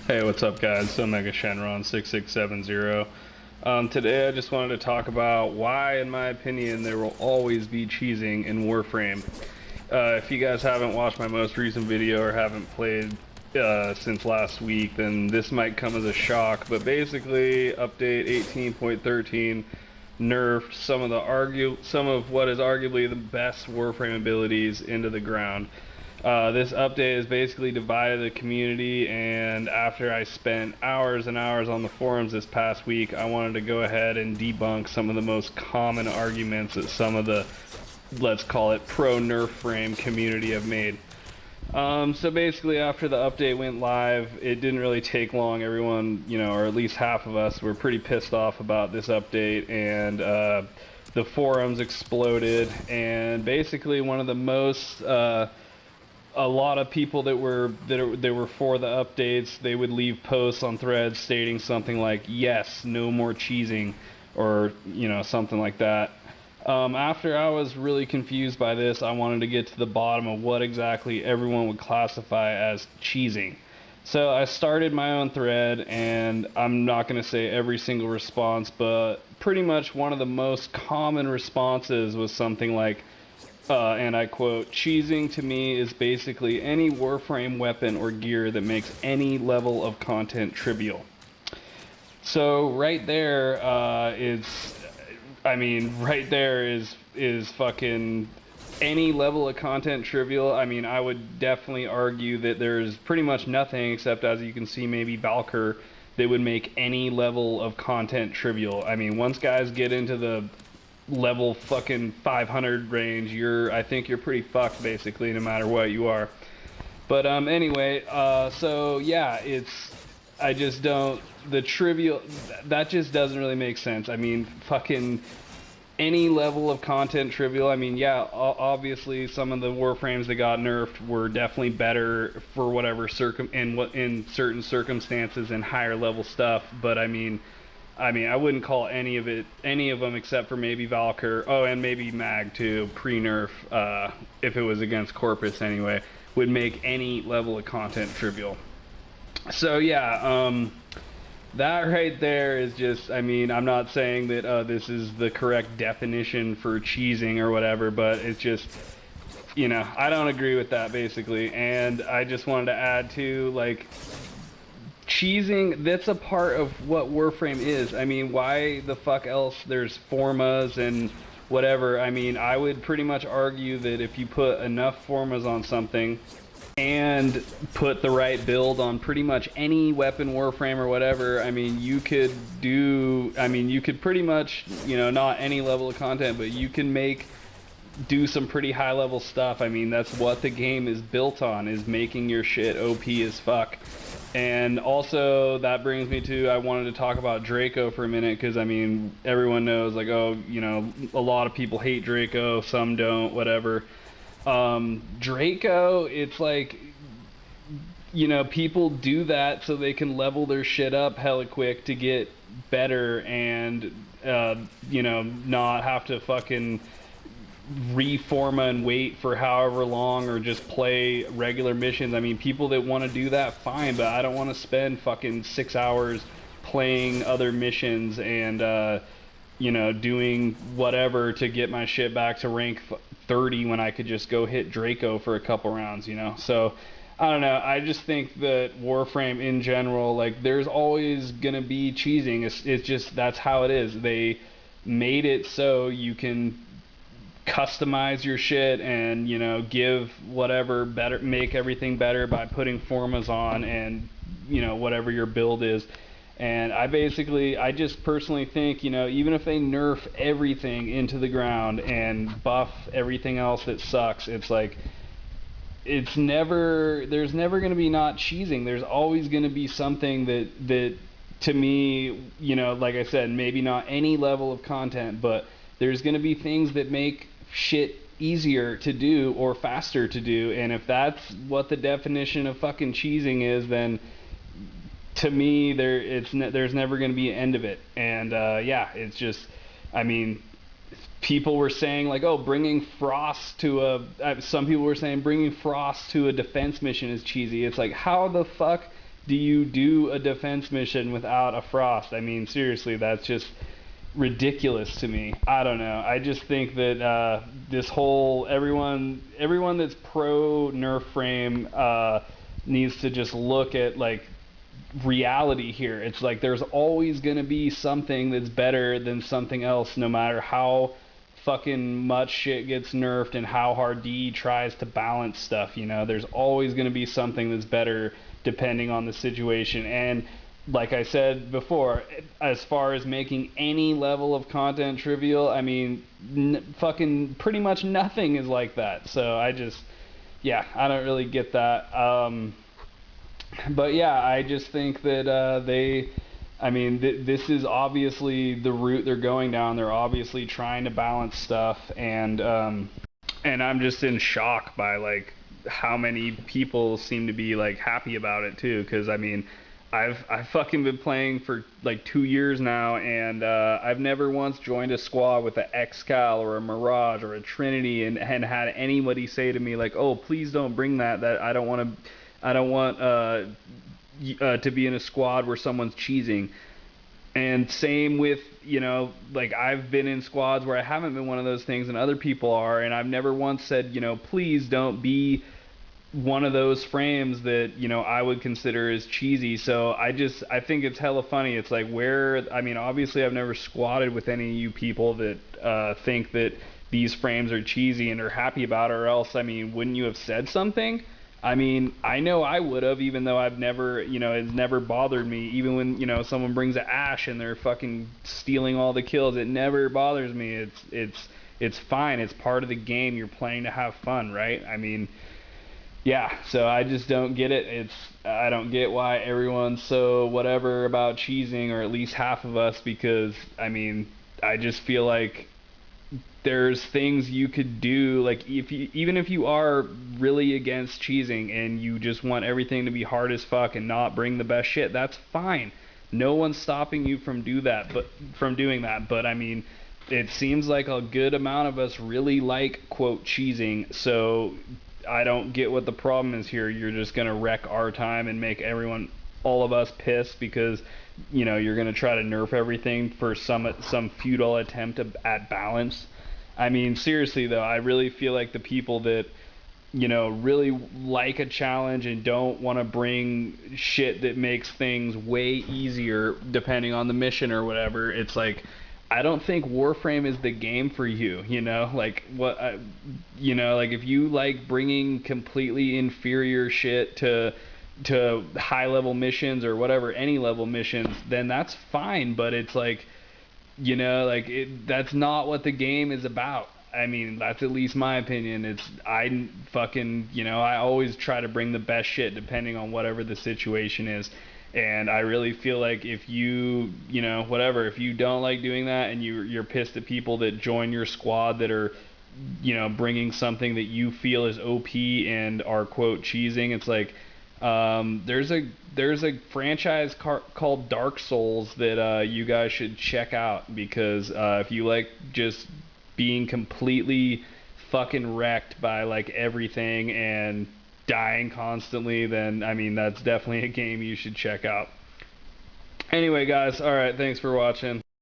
Hey, what's up, guys? So Mega Shenron 6670. Today I just wanted to talk about why, in my opinion, there will always be cheesing in Warframe. If you guys haven't watched my most recent video or haven't played since last week, then this might come as a shock. But basically, update 18.13 nerfed some of what is arguably the best Warframe abilities into the ground. This update has basically divided the community, and after I spent hours and hours on the forums this past week, I wanted to go ahead and debunk some of the most common arguments that some of the, let's call it, pro-nerf frame community have made. So basically, after the update went live, it didn't really take long. Everyone, or at least half of us, were pretty pissed off about this update, and the forums exploded. And basically, one of the most a lot of people that were for the updates, they would leave posts on threads stating something like, yes, no more cheesing, or something like that. After I was really confused by this, I wanted to get to the bottom of what exactly everyone would classify as cheesing. So I started my own thread, and I'm not going to say every single response, but pretty much one of the most common responses was something like, and I quote, cheesing to me is basically any Warframe weapon or gear that makes any level of content trivial. So right there, right there is fucking any level of content trivial. I mean, I would definitely argue that there's pretty much nothing except, as you can see, maybe Valkyr, that would make any level of content trivial. I mean, once guys get into the level fucking 500 range, I think you're pretty fucked basically, no matter what you are. But anyway, so yeah, I just don't, the trivial, that just doesn't really make sense. I mean, fucking any level of content trivial. I mean, yeah, obviously some of the Warframes that got nerfed were definitely better for whatever in certain circumstances and higher level stuff, but I wouldn't call any of them except for maybe Valkyr. Oh, and maybe Mag too, pre-nerf, if it was against Corpus anyway, would make any level of content trivial. So yeah, that right there is just, I mean, I'm not saying that this is the correct definition for cheesing or whatever, but it's just, I don't agree with that basically. And I just wanted to add to, like, cheesing, that's a part of what Warframe is. I mean, why the fuck else there's formas and whatever. I mean, I would pretty much argue that if you put enough formas on something and put the right build on pretty much any weapon, Warframe or whatever, I mean, you could pretty much, not any level of content, but you can do some pretty high level stuff. I mean, that's what the game is built on, is making your shit OP as fuck. And also, that brings me to, I wanted to talk about Draco for a minute, because, I mean, everyone knows, like, oh, a lot of people hate Draco, some don't, whatever. Draco, it's like, people do that so they can level their shit up hella quick to get better and, not have to fucking reforma and wait for however long, or just play regular missions. I mean, people that want to do that, fine, but I don't want to spend fucking 6 hours playing other missions and doing whatever to get my shit back to rank 30 when I could just go hit Draco for a couple rounds, so I don't know. I just think that Warframe in general, like, there's always gonna be cheesing. It's just, that's how it is. They made it so you can customize your shit and give whatever better, make everything better by putting formas on and whatever your build is. And I just personally think, even if they nerf everything into the ground and buff everything else that sucks, it's like, there's never going to be not cheesing. There's always going to be something that to me, like I said, maybe not any level of content, but there's going to be things that make shit easier to do or faster to do. And if that's what the definition of fucking cheesing is, then to me there's never going to be an end of it. And yeah, it's just, I mean, people were saying, like, oh, bringing Frost to some people were saying bringing Frost to a defense mission is cheesy. It's like, how the fuck do you do a defense mission without a frost? I mean, seriously, that's just ridiculous to me. I don't know. I just think that this whole everyone that's pro nerf frame needs to just look at like reality here. It's like there's always going to be something that's better than something else, no matter how fucking much shit gets nerfed and how hard DE tries to balance stuff, you know? There's always going to be something that's better depending on the situation. And like I said before, as far as making any level of content trivial, I mean, fucking pretty much nothing is like that. So yeah, I don't really get that. But yeah, I just think that I mean, this is obviously the route they're going down. They're obviously trying to balance stuff, and I'm just in shock by like how many people seem to be like happy about it too. Because I mean, I've fucking been playing for like 2 years now, and I've never once joined a squad with an Excal or a Mirage or a Trinity, and had anybody say to me like, "Oh, please don't bring that. That I don't want to be in a squad where someone's cheesing." And same with, you know, like I've been in squads where I haven't been one of those things and other people are, and I've never once said, you know, please don't be one of those frames that, you know, I would consider as cheesy. So I think it's hella funny. It's like I mean, obviously I've never squatted with any of you people that think that these frames are cheesy and are happy about it, or else, I mean, wouldn't you have said something? I mean, I know I would have, even though I've never, you know, it's never bothered me. Even when, you know, someone brings an Ash and they're fucking stealing all the kills, it never bothers me. It's fine. It's part of the game. You're playing to have fun, right? I mean, yeah. So I just don't get it. I don't get why everyone's so whatever about cheesing, or at least half of us, because I mean, I just feel like there's things you could do, like even if you are really against cheesing and you just want everything to be hard as fuck and not bring the best shit, that's fine. No one's stopping you from doing that. But I mean, it seems like a good amount of us really like quote cheesing, so I don't get what the problem is here. You're just gonna wreck our time and make all of us pissed because, you know, you're gonna try to nerf everything for some futile attempt at balance. I mean, seriously though, I really feel like the people that, you know, really like a challenge and don't want to bring shit that makes things way easier depending on the mission or whatever, it's like, I don't think Warframe is the game for you, you know? Like, you know, like if you like bringing completely inferior shit to high level missions or whatever, any level missions, then that's fine, but it's like, you know, like that's not what the game is about. I mean, that's at least my opinion. I fucking, you know, I always try to bring the best shit depending on whatever the situation is. And I really feel like if you know, whatever, if you don't like doing that and you're pissed at people that join your squad that are, you know, bringing something that you feel is OP and are quote cheesing, it's like, there's a franchise called Dark Souls that you guys should check out, because if you like just being completely fucking wrecked by like everything and dying constantly, then I mean that's definitely a game you should check out. Anyway, guys, all right, thanks for watching.